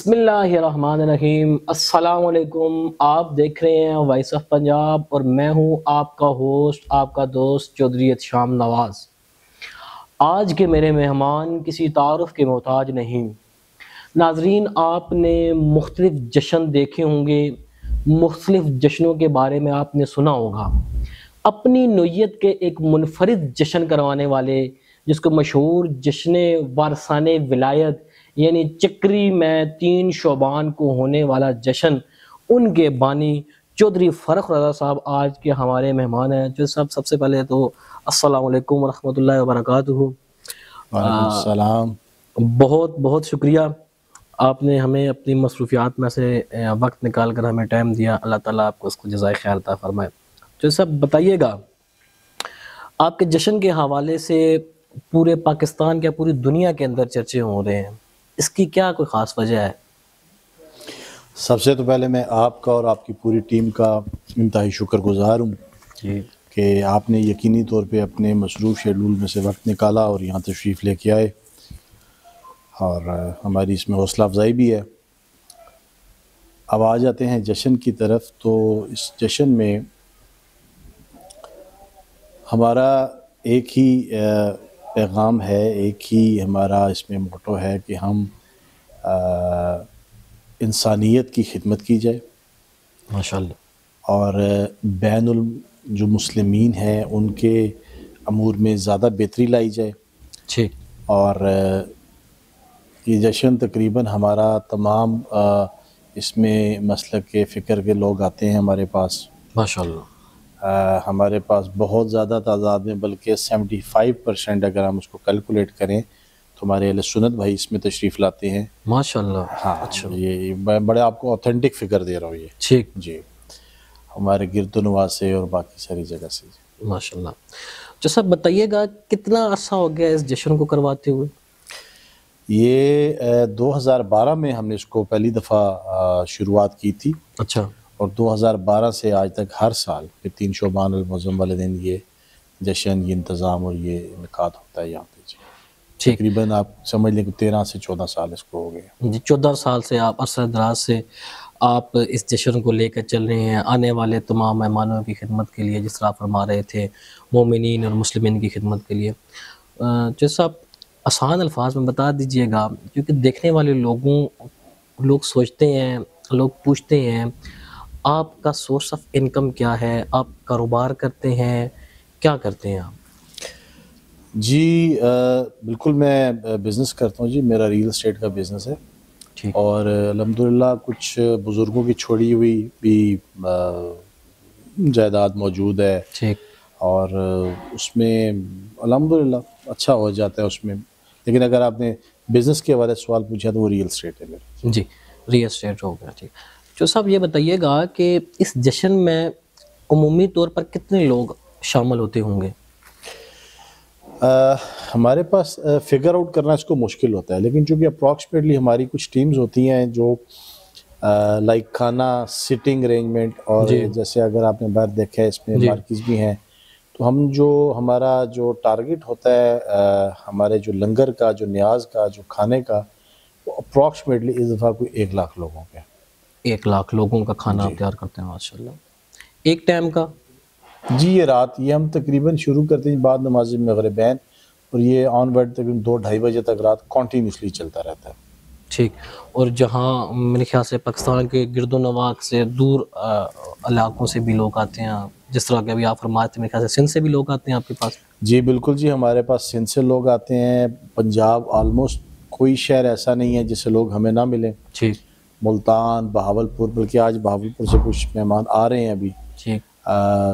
بسم اللہ الرحمن الرحیم، السلام علیکم۔ آپ دیکھ رہے ہیں وائس آف پنجاب اور میں ہوں آپ کا ہوسٹ، آپ کا دوست چودھری احتشام نواز۔ آج کے میرے مہمان کسی تعارف کے محتاج نہیں۔ ناظرین، آپ نے مختلف جشن دیکھے ہوں گے، مختلف جشنوں کے بارے میں آپ نے سنا ہوگا۔ اپنی نوعیت کے ایک منفرد جشن کروانے والے، جس کو مشہور جشن وارثان ولایت یعنی چکری میں 3 شعبان کو ہونے والا جشن، ان کے بانی چودھری فرخ رضا صاحب آج کے ہمارے مہمان ہیں۔ جو سب سے پہلے تو السلام علیکم ورحمۃ اللہ وبرکاتہ۔ وعلیکم السلام۔ بہت بہت شکریہ، آپ نے ہمیں اپنی مصروفیات میں سے وقت نکال کر ہمیں ٹائم دیا۔ اللہ تعالیٰ آپ کو اس کو جزائے خیر عطا فرمائے۔ جو سب بتائیے گا، آپ کے جشن کے حوالے سے پورے پاکستان کے پوری دنیا کے اندر چرچے ہو رہے ہیں، اس کی کیا کوئی خاص وجہ ہے؟ سب سے تو پہلے میں آپ کا اور آپ کی پوری ٹیم کا انتہائی شکر گزار ہوں جی، کہ آپ نے یقینی طور پہ اپنے مصروف شیڈول میں سے وقت نکالا اور یہاں تشریف لے کے آئے، اور ہماری اس میں حوصلہ افزائی بھی ہے۔ اب آ جاتے ہیں جشن کی طرف۔ تو اس جشن میں ہمارا ایک ہی پیغام ہے، ایک ہی ہمارا اس میں موٹو ہے کہ ہم انسانیت کی خدمت کی جائے، ماشاءاللہ، اور اور جو مسلمین ہیں ان کے امور میں زیادہ بہتری لائی جائے۔ ٹھیک، اور یہ جشن تقریباً ہمارا تمام اس میں مسلک کے فکر کے لوگ آتے ہیں ہمارے پاس۔ ماشاءاللہ، ہمارے پاس بہت زیادہ تعداد میں، بلکہ 75% اگر ہم اس کو کیلکولیٹ کریں تو ہمارے اہل سنت بھائی اس میں تشریف لاتے ہیں۔ ماشاءاللہ، ہاں، اچھا، یہ میں بڑے آپ کو اوتھینٹک فگر دے رہا ہوں یہ۔ ٹھیک، جی، ہمارے گرد و نواح سے اور باقی ساری جگہ سے۔ ماشاءاللہ۔ جو سب بتائیے گا، کتنا عرصہ ہو گیا اس جشن کو کرواتے ہوئے؟ یہ 2012 میں ہم نے اس کو پہلی دفعہ شروعات کی تھی، اچھا، اور اور 2012 سے آج تک ہر سال پھر 3 شعبان المعظم والے دن یہ جشن، یہ انتظام اور یہ انعقاد ہوتا ہے یہاں پہ۔ جی، ٹھیک، تقریباً آپ سمجھ لیں کہ 13 سے 14 سال اس کو ہو گئے۔ جی، 14 سال سے آپ عرصہ دراز سے آپ اس جشن کو لے کر چل رہے ہیں، آنے والے تمام مہمانوں کی خدمت کے لیے، جس طرح آپ فرما رہے تھے، مومنین اور مسلمین کی خدمت کے لیے۔ جیسا آپ آسان الفاظ میں بتا دیجئے گا، کیونکہ دیکھنے والے لوگ سوچتے ہیں، لوگ پوچھتے ہیں آپ کا سورس آف انکم کیا ہے، آپ کاروبار کرتے ہیں، کیا کرتے ہیں آپ؟ جی بالکل، میں بزنس کرتا ہوں جی، میرا ریل اسٹیٹ کا بزنس ہے، ٹھیک، اور الحمدللہ کچھ بزرگوں کی چھوڑی ہوئی بھی جائیداد موجود ہے، ٹھیک، اور اس میں الحمدللہ اچھا ہو جاتا ہے اس میں۔ لیکن اگر آپ نے بزنس کے حوالے سے سوال پوچھا تو وہ ریل اسٹیٹ ہے میرا۔ جی، ریل اسٹیٹ ہو گیا، ٹھیک۔ جو صاحب یہ بتائیے گا کہ اس جشن میں عمومی طور پر کتنے لوگ شامل ہوتے ہوں گے؟ ہمارے پاس فگر آؤٹ کرنا اس کو مشکل ہوتا ہے، لیکن چونکہ اپروکسیمیٹلی ہماری کچھ ٹیمز ہوتی ہیں جو لائک کھانا، سٹنگ ارینجمنٹ، اور جی، جیسے اگر آپ نے باہر دیکھا ہے اس میں جی، مارکیز بھی ہیں، تو ہمارا جو ٹارگٹ ہوتا ہے ہمارے جو لنگر کا، جو نیاز کا، جو کھانے کا، وہ اپروکسیمیٹلی اس دفعہ کوئی 1 لاکھ لوگوں کے۔ 1 لاکھ لوگوں کا کھانا آپ جی تیار کرتے ہیں، ماشاءاللہ، ایک ٹائم کا؟ جی، یہ رات، یہ ہم تقریباً شروع کرتے ہیں بعد نماز مغربین، اور یہ آن ورڈ تقریباً 2-2:30 بجے تک رات کنٹینیوسلی چلتا رہتا ہے۔ ٹھیک، اور جہاں میرے خیال سے پاکستان کے گرد و نواح سے دور علاقوں سے بھی لوگ آتے ہیں، جس طرح کہ ابھی آپ فرماتے ہیں، میرے خیال سے سندھ سے بھی لوگ آتے ہیں آپ کے پاس؟ جی بالکل جی، ہمارے پاس سندھ سے لوگ آتے ہیں، پنجاب، آلموسٹ کوئی شہر ایسا نہیں ہے جس سے لوگ ہمیں نہ ملیں، ٹھیک، ملتان، بہاولپور، بلکہ آج بہاولپور سے کچھ مہمان آ رہے ہیں ابھی، ٹھیک،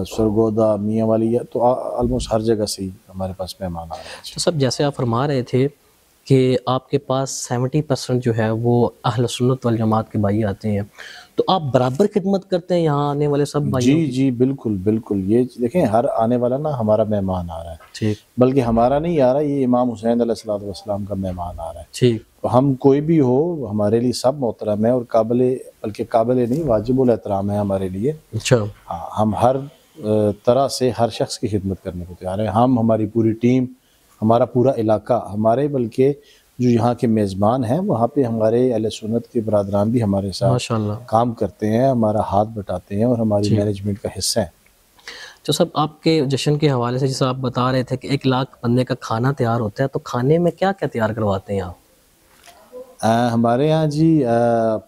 سرگودا، میاں والی، تو آلموسٹ ہر جگہ سے ہی ہمارے پاس مہمان آ رہے ہیں۔ تو سب جیسے آپ فرما رہے تھے کہ آپ کے پاس 70% جو ہے وہ اہل سنت والجماعت کے بھائی آتے ہیں، تو آپ برابر خدمت کرتے ہیں یہاں آنے والے سب بھائیوں جی کی؟ جی بالکل بالکل، یہ دیکھیں ہر آنے والا نا ہمارا مہمان آ رہا ہے، ٹھیک، بلکہ ہمارا نہیں آ رہا، یہ امام حسین علیہ الصلوۃ والسلام کا مہمان آ رہا ہے۔ ٹھیک، تو ہم کوئی بھی ہو، ہمارے لیے سب محترم ہے، اور بلکہ قابل نہیں، واجب الاحترام ہے ہمارے لیے۔ اچھا، ہاں، ہم ہر طرح سے ہر شخص کی خدمت کرنے کو تیار ہیں، ہماری پوری ٹیم، ہمارا پورا علاقہ، ہمارے بلکہ جو یہاں کے میزبان ہیں وہاں پہ ہمارے اہل سنت کے برادران بھی ہمارے ساتھ ماشاءاللہ کام کرتے ہیں، ہمارا ہاتھ بٹاتے ہیں اور ہماری جی۔ مینجمنٹ کا حصہ ہیں۔ جو سب آپ کے جشن کے حوالے سے جیسے آپ بتا رہے تھے کہ 1 لاکھ بندے کا کھانا تیار ہوتا ہے، تو کھانے میں کیا کیا تیار کرواتے ہیں آپ؟ ہمارے یہاں جی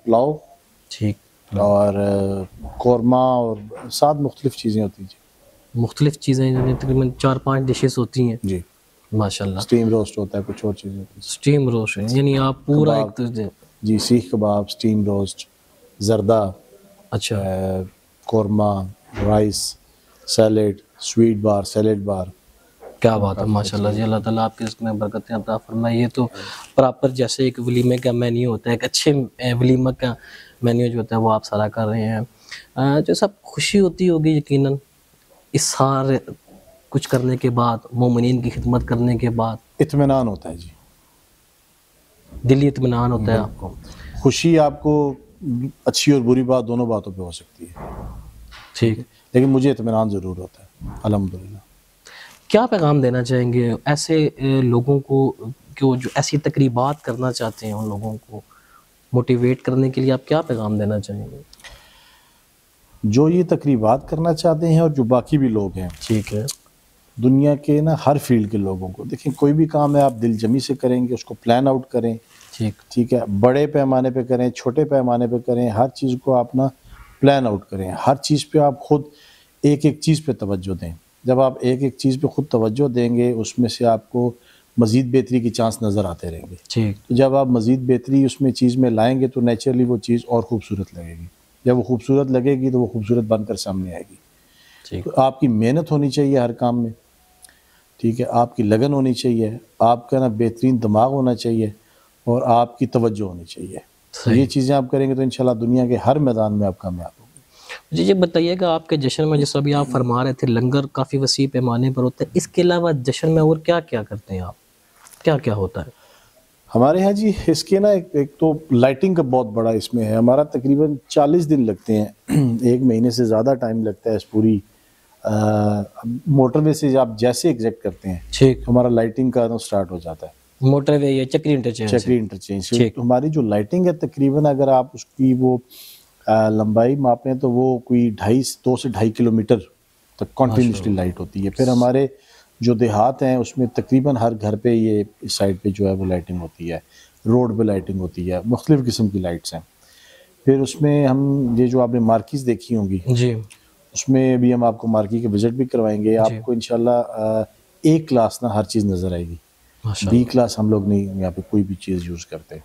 پلاؤ ٹھیک، اور قورمہ اور 7 مختلف چیزیں ہوتی ہیں جی۔ مختلف چیزیں یعنی تقریباً 4-5 ڈشز ہوتی ہیں جی، ماشاءاللہ۔ اسٹیم روسٹ ہوتا ہے، کچھ اور چیزیں ہوتی ہیں، سٹیم روسٹ یعنی آپ پورا کباب، جی، سیخ کباب، اسٹیم روسٹ، زردہ، اچھا قورمہ، رائس، سیلیڈ، سویٹ بار، سیلیڈ بار۔ کیا بات ہے ماشاءاللہ جی، اللہ تعالیٰ آپ کے رزق میں برکتیں عطا فرمائے۔ یہ تو پراپر جیسے ایک ولیمے کا مینیو ہوتا ہے، ایک اچھے ولیمہ کا مینیو جو ہوتا ہے وہ آپ سارا کر رہے ہیں۔ جو سب خوشی ہوتی ہوگی یقیناً اس سارے کچھ کرنے کے بعد، مومنین کی خدمت کرنے کے بعد اطمینان ہوتا ہے جی، دلی اطمینان ہوتا ہے آپ کو۔ خوشی آپ کو اچھی اور بری بات دونوں باتوں پہ ہو سکتی ہے، ٹھیک، لیکن مجھے اطمینان ضرور ہوتا ہے الحمدللہ۔ کیا پیغام دینا چاہیں گے ایسے لوگوں کو جو ایسی تقریبات کرنا چاہتے ہیں، ان لوگوں کو موٹیویٹ کرنے کے لیے آپ کیا پیغام دینا چاہیں گے؟ جو یہ تقریبات کرنا چاہتے ہیں اور جو باقی بھی لوگ ہیں ٹھیک ہے، دنیا کے نا ہر فیلڈ کے لوگوں کو، دیکھیں کوئی بھی کام ہے آپ دل جمی سے کریں گے، اس کو پلان آؤٹ کریں، ٹھیک، ٹھیک ہے، بڑے پیمانے پہ کریں، چھوٹے پیمانے پہ کریں، ہر چیز کو آپ نا پلان آؤٹ کریں، ہر چیز پہ آپ خود ایک ایک چیز پہ توجہ دیں۔ جب آپ ایک ایک چیز پہ خود توجہ دیں گے اس میں سے آپ کو مزید بہتری کی چانس نظر آتے رہیں گے۔ ٹھیک، تو جب آپ مزید بہتری اس میں چیز میں لائیں گے تو نیچرلی وہ چیز اور خوبصورت لگے گی، جب وہ خوبصورت لگے گی تو وہ خوبصورت بن کر سامنے آئے گی۔ ٹھیک، تو آپ کی محنت ہونی چاہیے ہر کام میں، ٹھیک ہے، آپ کی لگن ہونی چاہیے، آپ کا نا بہترین دماغ ہونا چاہیے اور آپ کی توجہ ہونی چاہیے۔ صحیح۔ یہ چیزیں آپ کریں گے تو انشاءاللہ دنیا کے ہر میدان میں آپ کامیاب ہوں گے۔ جی یہ بتائیے گا آپ کے جشن میں جیسا بھی آپ فرما رہے تھے لنگر کافی وسیع پیمانے پر ہوتا ہے، اس کے علاوہ جشن میں اور کیا کیا کرتے ہیں آپ؟ کیا کیا ہوتا ہے؟ ہمارے ہاں جی اس کے نا ایک تو لائٹنگ کا بہت بڑا اس میں ہے، ہمارا تقریباً 40 دن لگتے ہیں، 1 مہینے سے زیادہ ٹائم لگتا ہے اس پوری موٹر وے سے آپ جیسے ایگزیکٹ کرتے ہیں ٹھیک، ہمارا لائٹنگ کا سٹارٹ ہو جاتا ہے، موٹر وے یا چکری انٹرچینج چکری انٹرچینج سے۔ ٹھیک، ہماری جو لائٹنگ ہے تقریباً اگر آپ اس کی وہ لمبائی ماپیں تو وہ کوئی 2 سے 2.5 کلومیٹر تک کنٹینیوسلی لائٹ ہوتی ہے۔ پھر ہمارے جو دیہات ہیں اس میں تقریباً ہر گھر پہ یہ اس سائڈ پہ جو ہے وہ لائٹنگ ہوتی ہے، روڈ پہ لائٹنگ ہوتی ہے، مختلف قسم کی لائٹس ہیں۔ پھر اس میں ہم یہ جو آپ نے مارکیز دیکھی ہوں گی جی اس میں بھی ہم آپ کو مارکی کے وزٹ بھی کروائیں گے، آپ جی کو انشاءاللہ A کلاس نا ہر چیز نظر آئے گی، ماشاءاللہ، B کلاس ہم لوگ نہیں یہاں پہ کوئی بھی چیز یوز کرتے،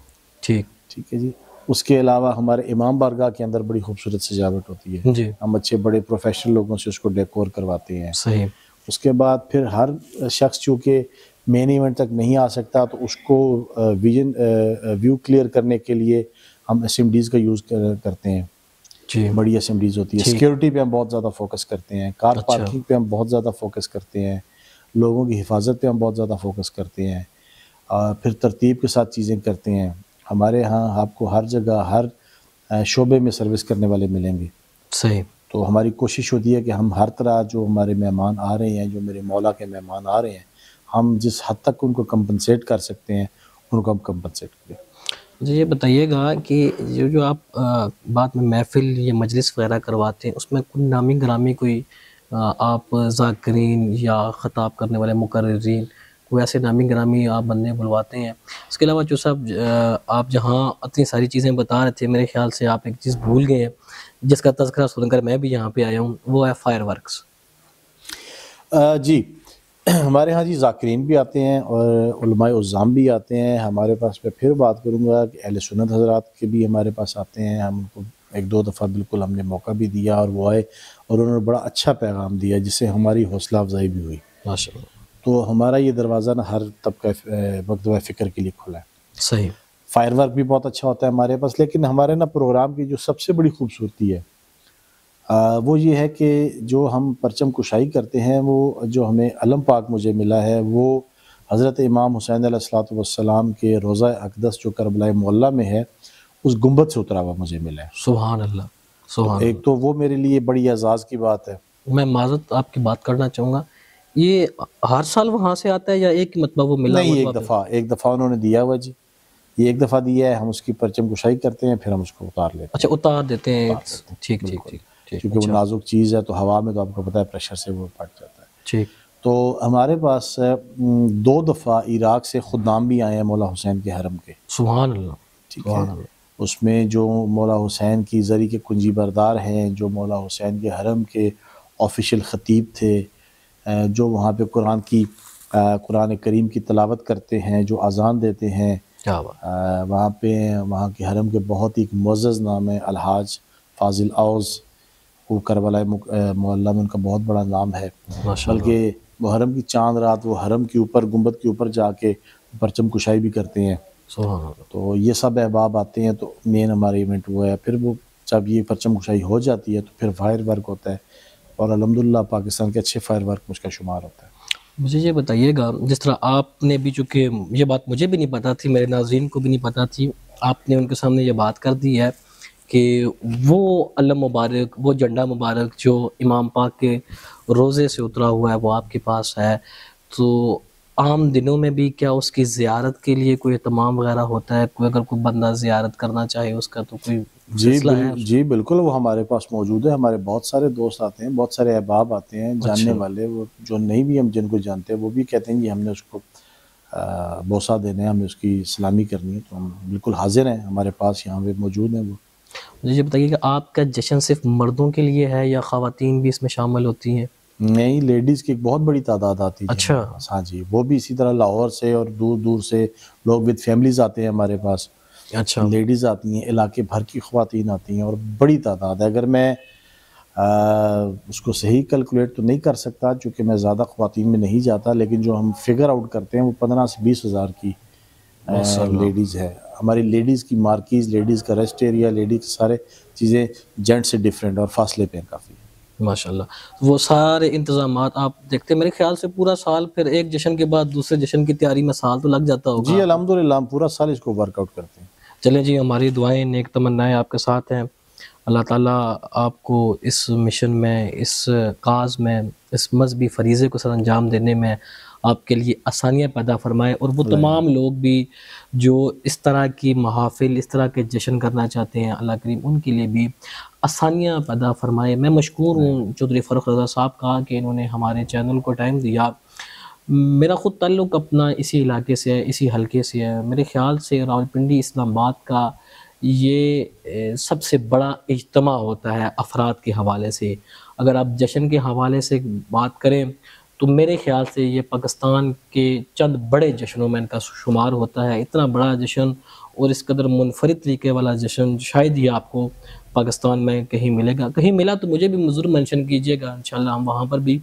ٹھیک، ٹھیک ہے جی۔ اس کے علاوہ ہمارے امام بارگاہ کے اندر بڑی خوبصورت سجاوٹ ہوتی ہے، جی ہم اچھے بڑے پروفیشنل لوگوں سے اس کو ڈیکور کرواتے ہیں۔ صحیح، اس کے بعد پھر ہر شخص چونکہ مین ایونٹ تک نہیں آ سکتا تو اس کو ویو کلیئر کرنے کے لیے ہم اسمبلیز کا یوز کرتے ہیں، جی بڑی اسمبلیز ہوتی ہے۔ ٹھیک، سیکیورٹی پہ ہم بہت زیادہ فوکس کرتے ہیں، کار اچھا، پارکنگ پہ ہم بہت زیادہ فوکس کرتے ہیں، لوگوں کی حفاظت پہ ہم بہت زیادہ فوکس کرتے ہیں، اور پھر ترتیب کے ساتھ چیزیں کرتے ہیں۔ ہمارے ہاں آپ کو ہر جگہ ہر شعبے میں سروس کرنے والے ملیں گے، صحیح، تو ہماری کوشش ہوتی ہے کہ ہم ہر طرح جو ہمارے مہمان آ رہے ہیں، جو میرے مولا کے مہمان آ رہے ہیں، ہم جس حد تک ان کو کمپنسیٹ کر سکتے ہیں ان کو ہم کمپنسیٹ کریں۔ مجھے یہ بتائیے گا کہ جو آپ بعد میں محفل یا مجلس وغیرہ کرواتے ہیں اس میں کوئی نامی گرامی کوئی آپ ذاکرین یا خطاب کرنے والے مقررین کوئی ایسے نامی گرامی آپ بندے بلواتے ہیں؟ اس کے علاوہ جو سب آپ جہاں اتنی ساری چیزیں بتا رہے تھے میرے خیال سے آپ ایک چیز بھول گئے ہیں جس کا تذکرہ سن کر میں بھی یہاں پہ آیا ہوں، وہ ہے فائر ورکس۔ جی ہمارے ہاں جی ذاکرین بھی آتے ہیں اور علماء عظام بھی آتے ہیں ہمارے پاس۔ میں پھر بات کروں گا کہ اہل سنت حضرات کے بھی ہمارے پاس آتے ہیں، ہم ان کو 1-2 دفعہ بالکل ہم نے موقع بھی دیا اور وہ آئے اور انہوں نے بڑا اچھا پیغام دیا جس سے ہماری حوصلہ افزائی بھی ہوئی۔ ماشاءاللہ، تو ہمارا یہ دروازہ نا ہر طبقہ مکتبہ فکر کے لیے کھلا ہے۔ صحیح، فائر ورک بھی بہت اچھا ہوتا ہے ہمارے پاس، لیکن ہمارے نا پروگرام کی جو سب سے بڑی خوبصورتی ہے وہ یہ ہے کہ جو ہم پرچم کشائی کرتے ہیں، وہ جو ہمیں علم پاک مجھے ملا ہے وہ حضرت امام حسین علیہ الصلوۃ والسلام کے روضہ اقدس جو کربلا معلیٰ میں ہے اس گنبد سے اترا ہوا مجھے ملا ہے۔ سبحان اللہ، سبحان ایک تو وہ میرے لیے بڑی اعزاز کی بات ہے۔ اللہ۔ میں معذرت آپ کی بات کرنا چاہوں گا، یہ ہر سال وہاں سے آتا ہے یا ایک مرتبہ وہ ملا نہیں، ہوا؟ ایک دفعہ انہوں نے دیا ہوا جی، یہ ایک دفعہ دیا ہے، ہم اس کی پرچم کشائی کرتے ہیں، پھر ہم اس کو اتار لیتے اچھا اتار دیتے ہیں، ہیں، ٹھیک ٹھیک بالکل، ٹھیک ٹھیک، کیونکہ وہ اچھا نازک چیز ہے تو ہوا میں تو آپ کو پتہ ہے پریشر سے وہ پھٹ جاتا ہے۔ ٹھیک، تو ہمارے پاس 2 دفعہ عراق سے خدام بھی آئے ہیں مولا حسین کے حرم کے، سبحان اللہ، ٹھیک ہے، سبحان اللہ، اس میں جو مولا حسین کی زری کے کنجی بردار ہیں، جو مولا حسین کے حرم کے آفیشیل خطیب تھے، جو وہاں پہ قرآن کریم کی تلاوت کرتے ہیں، جو اذان دیتے ہیں، کیا بات، وہاں پہ وہاں کے حرم کے بہت ہی معزز نام ہے الحاج فاضل اوز، وہ کربلا معلیٰ میں ان کا بہت بڑا نام ہے، ماشاء اللہ، بلکہ وہ حرم کی چاند رات وہ حرم کے اوپر گنبد کے اوپر جا کے پرچم کشائی بھی کرتے ہیں۔ سبحان اللہ، تو یہ سب احباب آتے ہیں، تو مین ہمارا ایونٹ وہ ہے۔ پھر وہ جب یہ پرچم کشائی ہو جاتی ہے تو پھر فائر ورک ہوتا ہے، اور الحمدللہ پاکستان کے اچھے فائر ورک اس کا شمار ہوتا ہے۔ مجھے یہ بتائیے گا، جس طرح آپ نے بھی، چونکہ یہ بات مجھے بھی نہیں پتہ تھی، میرے ناظرین کو بھی نہیں پتہ تھی، آپ نے ان کے سامنے یہ بات کر دی ہے کہ وہ علم مبارک، وہ جھنڈا مبارک جو امام پاک کے روزے سے اترا ہوا ہے وہ آپ کے پاس ہے، تو عام دنوں میں بھی کیا اس کی زیارت کے لیے کوئی اہتمام وغیرہ ہوتا ہے؟ کوئی اگر کوئی بندہ زیارت کرنا چاہے اس کا تو کوئی سلسلہ ہے؟ جی بالکل، وہ ہمارے پاس موجود ہے، ہمارے بہت سارے دوست آتے ہیں، بہت سارے احباب آتے ہیں، جاننے والے، وہ جو نہیں بھی ہم جن کو جانتے ہیں وہ بھی کہتے ہیں کہ ہم نے اس کو بوسہ دینا ہے، ہمیں اس کی سلامی کرنی ہے، تو ہم بالکل حاضر ہیں، ہمارے پاس یہاں پہ موجود ہیں وہ۔ مجھے یہ بتائیے کہ آپ کا جشن صرف مردوں کے لیے ہے یا خواتین بھی اس میں شامل ہوتی ہیں؟ نہیں، لیڈیز کی ایک بہت بڑی تعداد آتی ہے اچھا، ہمارے پاس، ہاں جی، وہ بھی اسی طرح لاہور سے اور دور دور سے لوگ ود فیملیز آتے ہیں ہمارے پاس، اچھا، لیڈیز آتی ہیں، علاقے بھر کی خواتین آتی ہیں، اور بڑی تعداد ہے۔ اگر میں اس کو صحیح کیلکولیٹ تو نہیں کر سکتا چونکہ میں زیادہ خواتین میں نہیں جاتا، لیکن جو ہم فگر آؤٹ کرتے ہیں وہ 15 سے 20 ہزار کی ماشاء اللہ، لیڈیز ہے ہماری۔ لیڈیز کی مارکیز، لیڈیز کا ریسٹ ایریا، لیڈیز کی سارے چیزیں جینٹ سے ڈیفرنٹ اور فاصلے پہ ہیں کافی۔ ماشاء اللہ، وہ سارے انتظامات آپ دیکھتے ہیں، میرے خیال سے پورا سال، پھر ایک جشن کے بعد دوسرے جشن کی تیاری میں سال تو لگ جاتا ہوگا جی آپ کو۔ الحمدللہ ہم پورا سال اس کو ورک آؤٹ کرتے ہیں۔ چلیں جی، ہماری دعائیں، نیک تمنائیں آپ کے ساتھ ہیں، اللہ تعالیٰ آپ کو اس مشن میں، اس کاز میں، اس مذہبی فریضے کو سر انجام دینے میں آپ کے لیے آسانیاں پیدا فرمائے، اور وہ تمام لوگ بھی جو اس طرح کی محافل، اس طرح کے جشن کرنا چاہتے ہیں، اللہ کریم ان کے لیے بھی آسانیاں پیدا فرمائے۔ میں مشکور ہوں چودھری فاروق رضا صاحب کا کہ انہوں نے ہمارے چینل کو ٹائم دیا۔ میرا خود تعلق اپنا اسی علاقے سے ہے، اسی حلقے سے ہے، میرے خیال سے راولپنڈی اسلام آباد کا یہ سب سے بڑا اجتماع ہوتا ہے افراد کے حوالے سے۔ اگر آپ جشن کے حوالے سے بات کریں تو میرے خیال سے یہ پاکستان کے چند بڑے جشنوں میں ان کا شمار ہوتا ہے۔ اتنا بڑا جشن اور اس قدر منفرد طریقے والا جشن شاید ہی آپ کو پاکستان میں کہیں ملے گا، کہیں ملا تو مجھے بھی ضرور منشن کیجیے گا، انشاءاللہ ہم وہاں پر بھی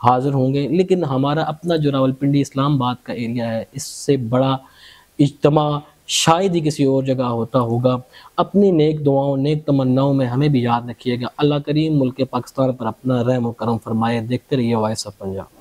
حاضر ہوں گے۔ لیکن ہمارا اپنا جو راولپنڈی اسلام آباد کا ایریا ہے، اس سے بڑا اجتماع شاید ہی کسی اور جگہ ہوتا ہوگا۔ اپنی نیک دعاؤں، نیک تمناؤں میں ہمیں بھی یاد رکھیے گا۔ اللہ کریم ملک پاکستان پر اپنا رحم و کرم فرمائے۔ دیکھتے رہیے وائس آف پنجاب۔